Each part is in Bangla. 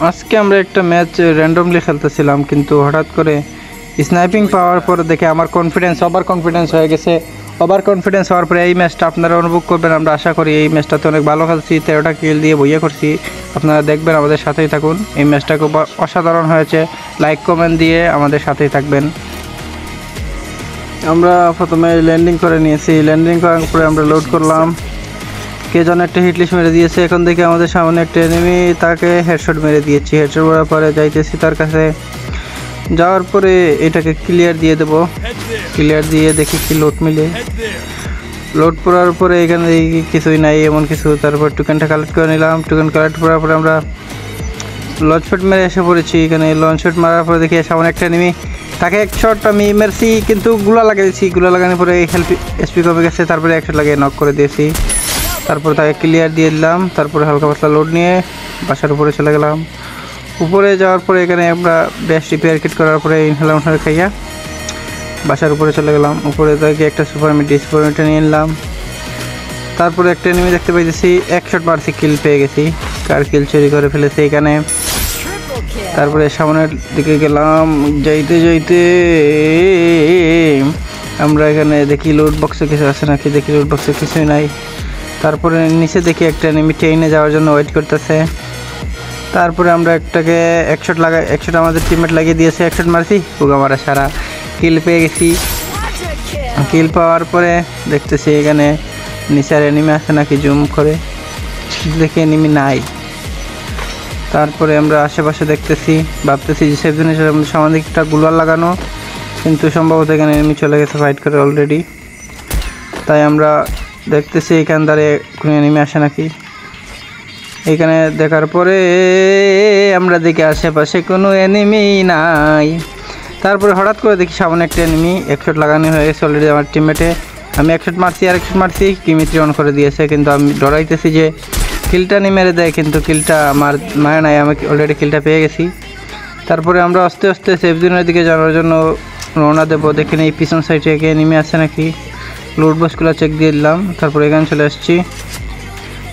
আজকে আমরা একটা ম্যাচ র্যান্ডমলি খেলতেছিলাম, কিন্তু হঠাৎ করে স্নাইপিং পাওয়ার পর দেখে আমার ওভার কনফিডেন্স হয়ে গেছে। ওভার কনফিডেন্স হওয়ার পরে এই ম্যাচটা আপনারা অনুভব করবেন। আমরা আশা করি এই ম্যাচটাতে অনেক ভালো খেলছি, 13টা কিল দিয়ে বইয়ে করছি। আপনারা দেখবেন, আমাদের সাথেই থাকুন। এই ম্যাচটা খুব অসাধারণ হয়েছে। লাইক কমেন্ট দিয়ে আমাদের সাথেই থাকবেন। আমরা প্রথমে ল্যান্ডিং করে নিয়েছি। ল্যান্ডিং করার পরে আমরা লোড করলাম। কে যেন একটা হিটলিস্ট মেরে দিয়েছে। এখন দেখি আমাদের সামনে একটা এনিমি, তাকে হেডশট মেরে দিয়েছি। হেডশট মারার পরে যাইতেছি তার কাছে। যাওয়ার পরে এটাকে ক্লিয়ার দিয়ে দেব। ক্লিয়ার দিয়ে দেখি কি লোড মিলে। লোড করার পরে এখানে কিছুই নাই এমন কিছু। তারপর টোকেনটা কালেক্ট করে নিলাম। টোকেন কালেক্ট করার পরে আমরা লঞ্চ প্যাড মেরে এসে পড়েছি। এখানে লঞ্চ প্যাড মারার পরে দেখি সামনে একটা এনিমি, তাকে এক শট আমি মেরেছি, কিন্তু গুলা লাগিয়েছি। গুলা লাগানোর পরে হেল্প এসপি কমে গেছে। তারপরে একশট লাগিয়ে নক করে দিয়েছি। তারপর তাকে ক্লিয়ার দিয়ে দিলাম। তারপরে হালকা পাতলা লোড নিয়ে বাসার উপরে চলে গেলাম। উপরে যাওয়ার পরে এখানে আমরা বেস্ট রিপেয়ার কিট করার পরে ইনহেলার খাইয়া বাসার উপরে চলে গেলাম। উপরে থেকে একটা সুপারমিটটা নিয়ে নিলাম। তারপরে একটা এনিমি দেখতে পাইতেছি, এক শট মারছি, কিল পেয়ে গেছি। কার কিল চুরি করে ফেলেছে এখানে। তারপরে সামনের দিকে গেলাম। যাইতে যাইতে আমরা এখানে দেখি লুট বক্সে কিছু আছে নাকি। দেখি লুট বক্সে কিছুই নাই। তারপরে নিচে দেখি একটা এনিমি ট্রেনে যাওয়ার জন্য ওয়েট করতেছে। তারপরে আমরা একটাকে একশট আমাদের টিমমেট লাগিয়ে দিয়েছে। একশট মারছি, পুগা মারা সারা, কিল পেয়ে গেছি। কিল পাওয়ার পরে দেখতেছি এখানে নিচে আর এনিমি আছে নাকি, জুম করে দেখি এনিমি নাই। তারপরে আমরা আশেপাশে দেখতেছি, ভাবতেছি যে সেফ জোনে সামনে একটা গুলার লাগানো, কিন্তু সম্ভবত এখানে এনিমি চলে গেছে ফাইট করে অলরেডি। তাই আমরা দেখতেছি এখান দ্বারে কোনো এনিমি আসে নাকি। এখানে দেখার পরে আমরা দেখি আশেপাশে কোনো এনিমি নাই। তারপরে হঠাৎ করে দেখি সামনে একটা এনিমি, একশট লাগানো হয়ে গেছে অলরেডি আমার টিমমেটে। আমি একশট মারছি, আর একশট মারছি, কিমিত্রি অন করে দিয়েছে। কিন্তু আমি ডরাইতেছি যে কিলটা নিয়ে মেরে দেয়, কিন্তু কিলটা আমার মারে নাই, আমি অলরেডি কিলটা পেয়ে গেছি। তারপরে আমরা আস্তে আস্তে সেফ জোনের দিকে যাওয়ার জন্য রওনা দেবো। দেখি এই পিছন সাইডে এনিমি আছে নাকি। লুট বক্সগুলো চেক দিয়ে দিলাম। তারপরে এখানে চলে আসছি।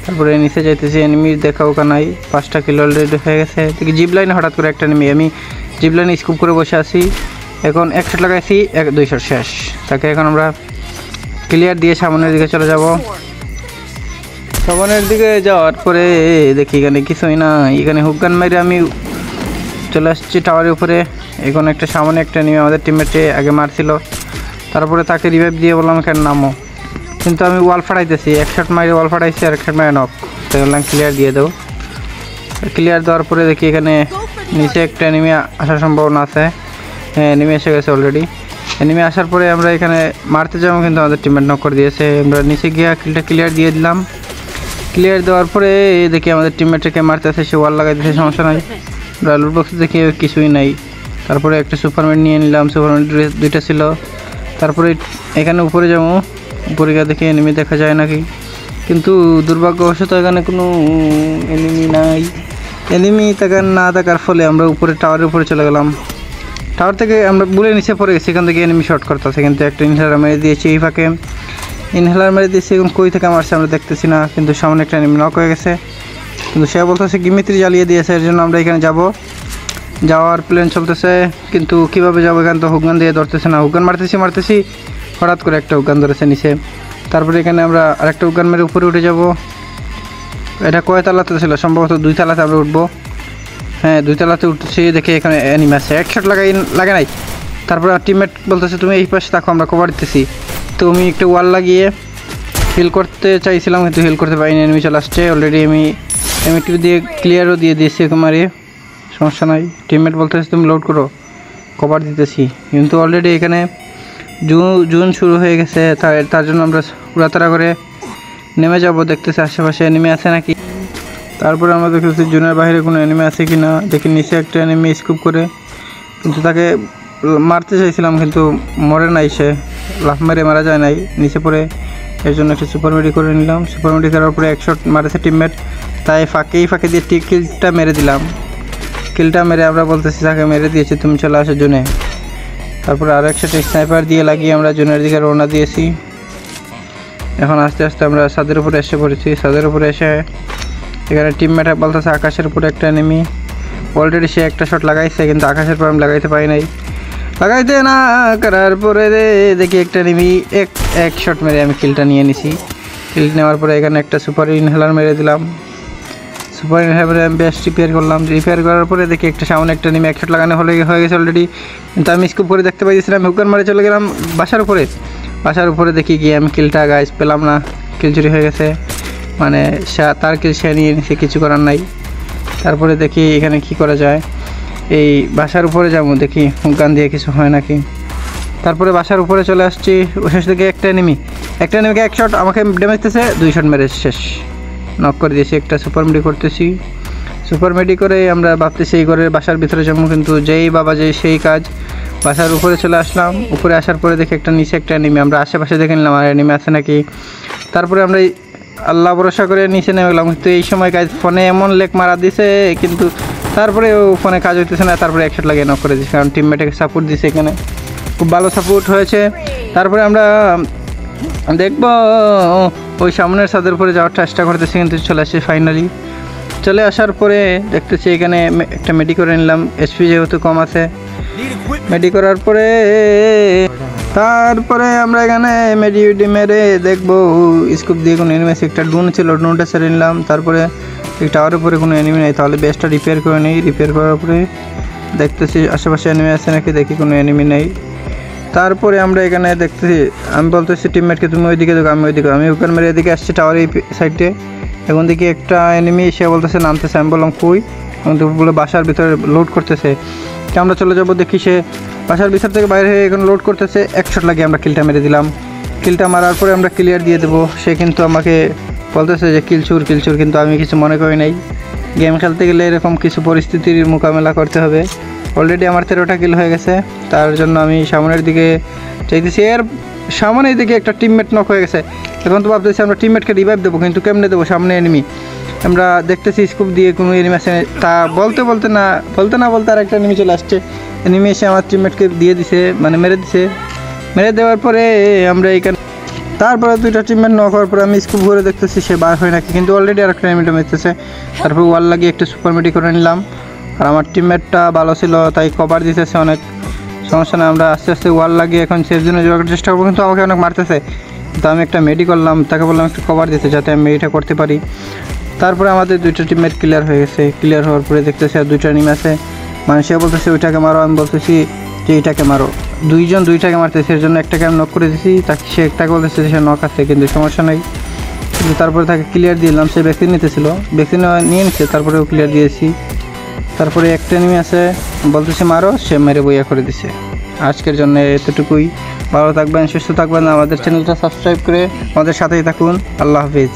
তারপরে নিচে যাইতেছি, এনিমি দেখাও নাই। 5টা কিল অলরেডি হয়ে গেছে। দেখি জিপ লাইনে হঠাৎ করে একটা এনিমি, আমি জিপ লাইনে স্কুপ করে বসে আছি। এখন এক শট লাগাইছি, 2 শট শেষ। তাকে এখন আমরা ক্লিয়ার দিয়ে সামনের দিকে চলে যাব। সামনের দিকে যাওয়ার পরে দেখি এখানে কিছুই না। এখানে হুকগান মেরে আমি চলে আসছি টাওয়ারের উপরে। এখন একটা সামনে একটা এনিমি আমাদের টিমমেটে আগে মারছিল। তারপরে তাকে রিভাইভ দিয়ে বললাম এখানে নামো, কিন্তু আমি ওয়াল ফাটাইতেছি। এক শট মারি ওয়াল ফাটাইছি, আর এক শট মারি নক। তাই বললাম ক্লিয়ার দিয়ে দেবো। ক্লিয়ার দেওয়ার পরে দেখি এখানে নিচে একটা এনিমি আসার সম্ভাবনা আছে। হ্যাঁ, এনিমি এসে গেছে অলরেডি। এনিমি আসার পরে আমরা এখানে মারতে যাবো, কিন্তু আমাদের টিমমেট নক করে দিয়েছে। আমরা নিচে গিয়ে কিলটা ক্লিয়ার দিয়ে দিলাম। ক্লিয়ার দেওয়ার পরে দেখি আমাদের টিমমেটকে মারতে আসে, সে ওয়াল লাগাই দিয়েছে, সমস্যা নাই। আমরা লুট বক্সে দেখি কিছুই নাই। তারপরে একটা সুপারমেট নিয়ে নিলাম। সুপারমেট 2টা ছিল। তারপরে এখানে উপরে যাবো। উপরে গিয়ে দেখি এনিমি দেখা যায় নাকি, কিন্তু দুর্ভাগ্যবশত এখানে কোনো এনিমি নাই। এনিমি না থাকার ফলে আমরা উপরে টাওয়ারের উপরে চলে গেলাম। টাওয়ার থেকে আমরা বুলে নিচে পড়ে গেছি। এখান থেকে এনিমি শর্ট করতেছে, কিন্তু একটা ইনহেলার মেরে দিয়েছি। এই ফাঁকে ইনহেলার মেরে দিয়েছি। এখন কই থেকে মারছে আমরা দেখতেছি না, কিন্তু সামনে একটা এনিমি নক হয়ে গেছে। কিন্তু সে বলতেছে গিমিত্রি জ্বালিয়ে দিয়েছে, এর জন্য আমরা এখানে যাওয়ার প্ল্যান চলতেছে। কিন্তু কীভাবে যাবো, এখানে তো হুকগান দিয়ে ধরতেছে না। হুকগান মারতেছি, হঠাৎ করে একটা হুকগান ধরেছে নিচে। তারপরে এখানে আমরা আরেকটা হুকগান মেরে উপরে উঠে যাব। এটা কয় তালাতে ছিল, সম্ভবত 2 তালাতে আমরা উঠবো। হ্যাঁ, 2 তালাতে উঠছি। দেখে এখানে এনিমি আছে, এক শট লাগে নাই। তারপরে টিমমেট বলতেছে তুমি এই পাশে থাকো, আমরা কভার দিতেছি। তো আমি একটা ওয়াল লাগিয়ে হিল করতে চাইছিলাম, কিন্তু হিল করতে পারিনি। এনিমি চলে আসছে অলরেডি। আমি একটু দিয়ে ক্লিয়ারও দিয়ে দিয়েছি মারিয়ে, সমস্যা নাই। টিমমেট বলতেছে তুমি লোড করো, কভার দিতেছি। কিন্তু অলরেডি এখানে জুন শুরু হয়ে গেছে। তার জন্য আমরা উড়াতাড়া করে নেমে যাব। দেখতেছি আশেপাশে এনিমি আছে নাকি। তারপরে আমরা দেখতেছি জুনের বাইরে কোনো এনিমি আছে কি না। দেখি নিচে একটা এনিমি স্কুপ করে, কিন্তু তাকে মারতে চাইছিলাম, কিন্তু মরে নাই, সে লাফ মেরে মারা যায় নাই, নিচে পড়ে। এর জন্য একটা সুপারমেডি করে নিলাম। সুপারমেডি করার পরে এক শট মারেছে টিমমেট, তাই ফাঁকে দিয়ে কিলটা মেরে দিলাম। কিলটা মেরে আমরা বলতেছি তাকে মেরে দিয়েছি, তুমি চলে আসো জুনে। তারপরে আরও একসাথে স্নাইপার দিয়ে লাগিয়ে আমরা জুনের দিকে রওনা দিয়েছি। এখন আস্তে আস্তে আমরা ছাদের উপরে এসে পড়েছি। ছাদের উপরে এসে এখানে টিমমেট বলতেছে আকাশের উপরে একটা এনিমি। অলরেডি সে একটা শট লাগাইছে, কিন্তু আকাশের পর আমি লাগাইতে পারি নাই। লাগাইতে না করার পরে দেখি একটা নিবি এক শট মেরে আমি কিলটা নিয়ে নিছি। কিল নেওয়ার পরে এখানে একটা সুপার ইনহেলার মেরে দিলাম। সুপার ইনহেলার আমি বেস্ট রিপেয়ার করলাম। রিপেয়ার করার পরে দেখি একটা সামনে একটা নিমে এক শট লাগানো হয়ে গেছে অলরেডি, কিন্তু আমি স্কোপ করে দেখতে পাইছিলাম। হুকার মারে চলে গেলাম বাসার উপরে দেখি গিয়ে আমি কিলটা গাইস পেলাম না, কিল চুরি হয়ে গেছে। মানে তার কিল সে নিয়ে নিছে, কিছু করার নাই। তারপরে দেখি এখানে কি করা যায়, এই বাসার উপরে যাবো, দেখি হুকান দিয়ে কিছু হয় নাকি। তারপরে বাসার উপরে চলে আসছি, শেষ থেকে একটা এনিমিকে এক শট আমাকে ড্যামেজ দিতেছে, 2 শট মেরে শেষ নক করে দিয়েছি। একটা সুপার মেডি করতেছি, সুপার মেডি করে আমরা ভাবতেছি এই ঘরের বাসার ভিতরে যাবো, কিন্তু যেই বাবা যেই সেই কাজ। বাসার উপরে চলে আসলাম, উপরে আসার পরে দেখি একটা নিচে একটা এনিমি, আমরা আশেপাশে দেখে নিলাম আর এনিমি আছে নাকি। তারপরে আমরা আল্লাহ ভরসা করে নিচে নেমে গেলাম, কিন্তু এই সময় কাজ ফোনে এমন লেক মারা দিছে, কিন্তু তারপরে ও ফোনে কাজ হইতেছে না। তারপরে একশট লাগিয়ে নক করে দিয়েছে, কারণ টিমমেটকে সাপোর্ট দিছে, এখানে খুব ভালো সাপোর্ট হয়েছে। তারপরে আমরা দেখবো ওই সামনের ছাদের উপরে যাওয়ার চেষ্টা করতেছি, কিন্তু চলে আসছি ফাইনালি। চলে আসার পরে দেখতেছি এখানে একটা মেডি করে নিলাম, এসপি যেহেতু কম আছে। মেডি করার পরে তারপরে আমরা এখানে মেডি মেরে দেখবো স্কোপ দিয়ে কোনো এনিমি আছে। একটা ড্রোন ছিল, ড্রোনটা ছেড়ে নিলাম। তারপরে এই টাওয়ারের উপরে কোনো এনিমি নেই, তাহলে বেসটা রিপেয়ার করে নিই। রিপেয়ার করার পরে দেখতেছি আশেপাশে এনিমি আছে নাকি, দেখি কোনো এনিমি নেই। তারপরে আমরা এখানে দেখতেছি, আমি বলতেছি টিমমেটকে তুমি ওইদিকে দেখো, আমি ওইদিকে, আমি ওখানে মেরে এদিকে আসছি টাওয়ারের এই সাইডে। এখন দেখি একটা এনিমি সে বলতেছে নামতেছে, আমি বললাম কই, কিন্তু বলে বাসার ভিতরে লোড করতেছে। আমরা চলে যাবো, দেখি সে বাসার ভিতর থেকে বাইরে হয়ে এখন লোড করতেছে। এক শট লাগিয়ে আমরা কিলটা মেরে দিলাম। কিলটা মারার পরে আমরা ক্লিয়ার দিয়ে দেবো। সে কিন্তু আমাকে বলতেছে যে কিলচুর, কিন্তু আমি কিছু মনে করি নাই। গেম খেলতে গেলে এরকম কিছু পরিস্থিতির মোকাবেলা করতে হবে। অলরেডি আমার 13টা কিল হয়ে গেছে, তার জন্য আমি সামনের দিকে চাইতেছি। এর সামনের দিকে একটা টিমমেট নক হয়ে গেছে। এখন তো ভাবতেছি আমরা টিমমেটকে রিভাইভ দেবো, কিন্তু কেমনে দেবো, সামনে এনিমি। আমরা দেখতেছি স্কোপ দিয়ে কোনো এনিমি আসে, তা বলতে না আর একটা এনিমি চলে আসছে। এনিমি এসে আমার টিমমেটকে দিয়ে দিছে, মানে মেরে দেওয়ার পরে আমরা এইখানে তারপরে 2টা টিমমেট নক হওয়ার পরে আমি স্কোপ ঘুরে দেখতেছি সে বার হয় নাকি, কিন্তু অলরেডি আর একটা এনিমিটা মেরতেছে। তারপর ওয়াল লাগিয়ে একটা সুপার মেডি করে নিলাম। আর আমার টিমমেটটা ভালো ছিল, তাই কভার দিতেছে, অনেক সমস্যা না। আমরা আস্তে আস্তে ওয়াল লাগিয়ে এখন সেফ জোনে যাওয়ার চেষ্টা করবো, কিন্তু আমাকে অনেক মারতেছে। তো আমি একটা মেডি করলাম, তাকে বললাম একটু কভার দিতে, যাতে আমি মেডিটা করতে পারি। তারপরে আমাদের 2টা টিমমেট ক্লিয়ার হয়ে গেছে। ক্লিয়ার হওয়ার পরে দেখতেছি আর 2টা এনিমি আছে। মানে সে বলতেছে ওইটাকে মারো, আমি বলতেছি যে এইটাকে মারো। 2টাকে মারতেছে, এর জন্য একটাকে আমি নক করে দিয়েছি। তাকে বলতেছে যে সে নক আছে, কিন্তু সমস্যা নেই। কিন্তু তারপরে তাকে ক্লিয়ার দিলাম, সে ভ্যাকসিন নিতেছিল, ভ্যাকসিন নিয়ে নিচ্ছে, তারপরেও ক্লিয়ার দিয়েছি। তারপরে একটা এনিমি আছে, বলতেছে মারো, সে মেরে বইয়া করে দিছে। আজকের জন্য এতটুকুই। ভালো থাকবেন, সুস্থ থাকবেন, আমাদের চ্যানেলটা সাবস্ক্রাইব করে আমাদের সাথেই থাকুন। আল্লাহ হাফিজ।